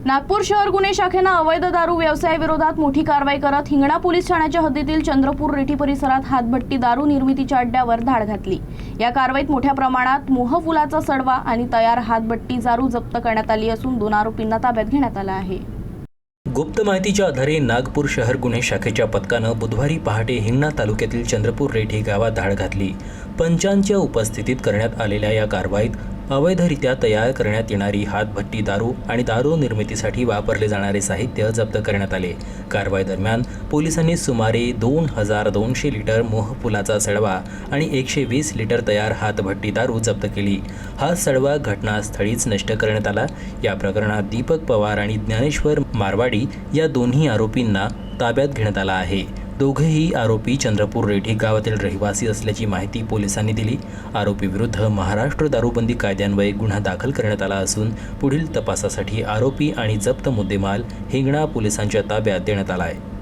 नागपूर शहर गुन्हे शाखेनं अवैध दारू व्यवसायाविरोधात मोठी कारवाई करत हिंगणा पोलीस ठाण्याच्या हद्दीतील चंद्रपूर रेठी परिसरात हातभट्टी दारू निर्मितीच्या अड्ड्यावर धाड घातली। या कारवाईत मोठ्या प्रमाणात मोहफुलाचा सडवा आणि तयार हातभट्टी दारू जप्त करण्यात आली असून 2 आरोपींना ताब्यात घेण्यात आलं आहे। गुप्त माहितीच्या आधारे नागपूर शहर गुन्हे शाखेच्या पथकानं बुधवारी पहाटे हिंगणा तालुक्यातील चंद्रपूर रेठी गावात धाड घातली। पंचांच्या उपस्थितीत करण्यात आलेल्या या कारवाईत अवैधरित्या तयार करण्यात येणारी हातभट्टी दारू आणि दारू निर्मितीसाठी वापरले जाणारे साहित्य जप्त करण्यात आले। कारवाई दरम्यान पोलिसांनी सुमारे 2200 लिटर मोहफुलाचा सडवा आणि 120 लिटर तयार हातभट्टी दारू जप्त केली। हा सडवा घटनास्थळीच नष्ट करण्यात आला। या प्रकरणात दीपक पवार आणि ज्ञानेश्वर मारवाडी या दोन्ही आरोपींना ताब्यात घेण्यात आला आहे। दोघेही आरोपी चंद्रपूर रेठी गावातील रहिवासी असल्याची माहिती पोलिसांनी दिली। आरोपीविरुद्ध महाराष्ट्र दारूबंदी कायद्यान्वये गुन्हा दाखल करण्यात आला असून पुढील तपासासाठी आरोपी आणि जप्त मुद्देमाल हिंगणा पोलिसांच्या ताब्यात देण्यात आला आहे।